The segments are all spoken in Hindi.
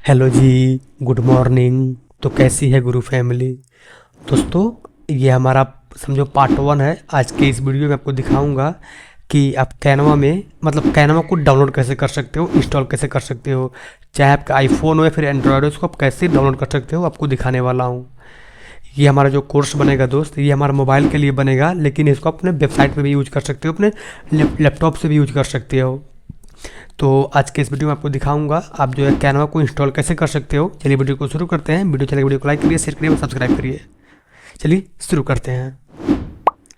हेलो जी, गुड मॉर्निंग। तो कैसी है गुरु फैमिली। दोस्तों, ये हमारा समझो पार्ट 1 है। आज के इस वीडियो में आपको दिखाऊंगा कि आप कैनवा में मतलब कैनवा को डाउनलोड कैसे कर सकते हो, इंस्टॉल कैसे कर सकते हो। चाहे आपका आईफोन हो या फिर एंड्रॉयड हो, उसको आप कैसे डाउनलोड कर सकते हो आपको दिखाने वाला हूँ। ये हमारा जो कोर्स बनेगा दोस्त, ये हमारा मोबाइल के लिए बनेगा, लेकिन इसको अपने वेबसाइट पे भी यूज कर सकते हो, अपने लैपटॉप से भी यूज कर सकते हो। तो आज के इस वीडियो में आपको दिखाऊंगा आप जो है कैनवा को इंस्टॉल कैसे कर सकते हो। चलिए वीडियो को शुरू करते हैं। वीडियो चले वीडियो को लाइक करिए, शेयर करिए और सब्सक्राइब करिए। चलिए शुरू करते हैं।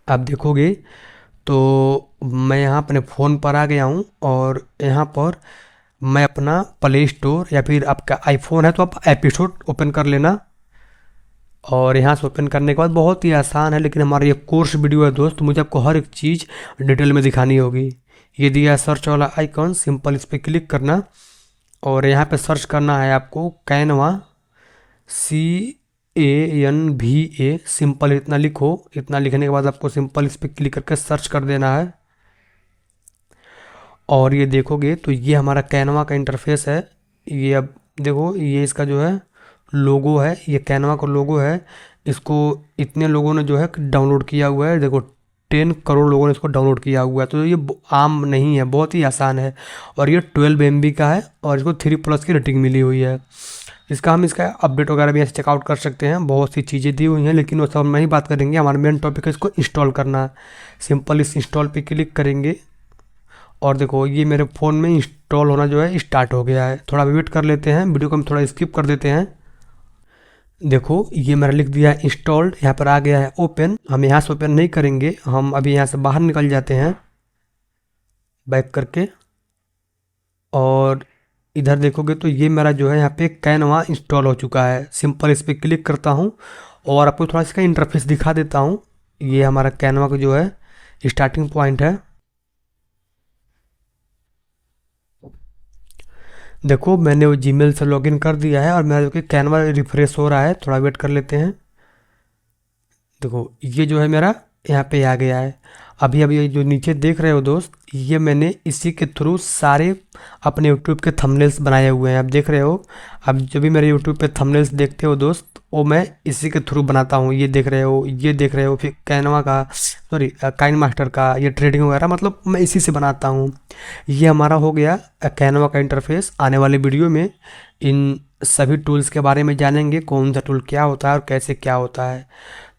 आप देखोगे तो मैं यहाँ अपने फ़ोन पर आ गया हूँ और यहाँ पर मैं अपना प्ले स्टोर या फिर आपका आईफोन है तो आप ऐप स्टोर ओपन कर लेना। और यहाँ से ओपन करने के बाद बहुत ही आसान है, लेकिन हमारा ये कोर्स वीडियो है दोस्त, मुझे आपको हर एक चीज़ डिटेल में दिखानी होगी। ये दिया है सर्च वाला आइकॉन, सिंपल इस पर क्लिक करना और यहाँ पे सर्च करना है आपको कैनवा, CANVA। सिंपल इतना लिखो। इतना लिखने के बाद आपको सिंपल इस पर क्लिक करके सर्च कर देना है। और ये देखोगे तो ये हमारा कैनवा का इंटरफेस है। ये अब देखो, ये इसका जो है लोगो है, ये कैनवा का लोगो है। इसको इतने लोगों ने जो है डाउनलोड किया हुआ है। देखो 10 करोड़ लोगों ने इसको डाउनलोड किया हुआ है। तो ये आम नहीं है, बहुत ही आसान है। और ये 12 MB का है और इसको 3+ की रेटिंग मिली हुई है। इसका अपडेट वगैरह भी ऐसे चेकआउट कर सकते हैं। बहुत सी चीज़ें दी हुई हैं, लेकिन वो सब हम नहीं बात करेंगे। हमारा मेन टॉपिक है इसको इंस्टॉल करना। सिंपल इस इंस्टॉल पे क्लिक करेंगे और देखो ये मेरे फ़ोन में इंस्टॉल होना जो है स्टार्ट हो गया है। थोड़ा वेट कर लेते हैं, वीडियो को हम थोड़ा स्किप कर देते हैं। देखो ये मेरा लिख दिया है इंस्टॉल्ड, यहाँ पर आ गया है ओपन। हम यहाँ से ओपन नहीं करेंगे, हम अभी यहाँ से बाहर निकल जाते हैं बैक करके। और इधर देखोगे तो ये मेरा जो है यहाँ पे कैनवा इंस्टॉल हो चुका है। सिंपल इस पर क्लिक करता हूँ और आपको थोड़ा इसका इंटरफेस दिखा देता हूँ। ये हमारा कैनवा का जो है स्टार्टिंग पॉइंट है। देखो मैंने वो जीमेल से लॉगिन कर दिया है और मेरा जो कि कैनवा रिफ्रेश हो रहा है। थोड़ा वेट कर लेते हैं। देखो ये जो है मेरा यहाँ पे आ गया है। अभी अभी ये जो नीचे देख रहे हो दोस्त, ये मैंने इसी के थ्रू सारे अपने यूट्यूब के थंबनेल्स बनाए हुए हैं। आप देख रहे हो, अब जब भी मेरे यूट्यूब पे थंबनेल्स देखते हो दोस्त, वो मैं इसी के थ्रू बनाता हूँ। ये देख रहे हो, ये देख रहे हो, फिर कैनवा का, सॉरी काइन मास्टर का, ये ट्रेडिंग वगैरह, मतलब मैं इसी से बनाता हूँ। ये हमारा हो गया कैनवा का इंटरफेस। आने वाले वीडियो में इन सभी टूल्स के बारे में जानेंगे, कौन सा टूल क्या होता है और कैसे क्या होता है।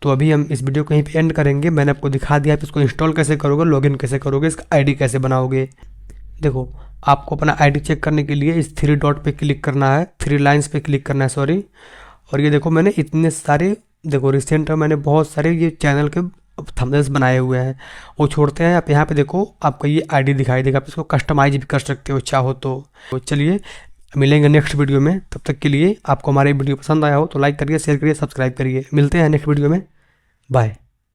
तो अभी हम इस वीडियो को यहीं पे एंड करेंगे। मैंने आपको दिखा दिया आप इसको इंस्टॉल कैसे करोगे, लॉगिन कैसे करोगे, इसका आईडी कैसे बनाओगे। देखो आपको अपना आईडी चेक करने के लिए इस 3 डॉट पे क्लिक करना है, 3 लाइन्स पे क्लिक करना है, सॉरी। और ये देखो मैंने इतने सारे, देखो रिसेंट में मैंने बहुत सारे ये चैनल के थंबनेल्स बनाए हुए हैं, वो छोड़ते हैं। आप यहाँ पे देखो आपका ये आईडी दिखाई देगा, आप इसको कस्टमाइज भी कर सकते हो चाहो तो चलिए मिलेंगे नेक्स्ट वीडियो में। तब तक के लिए आपको हमारे वीडियो पसंद आया हो तो लाइक करिए, शेयर करिए, सब्सक्राइब करिए। मिलते हैं नेक्स्ट वीडियो में। बाय।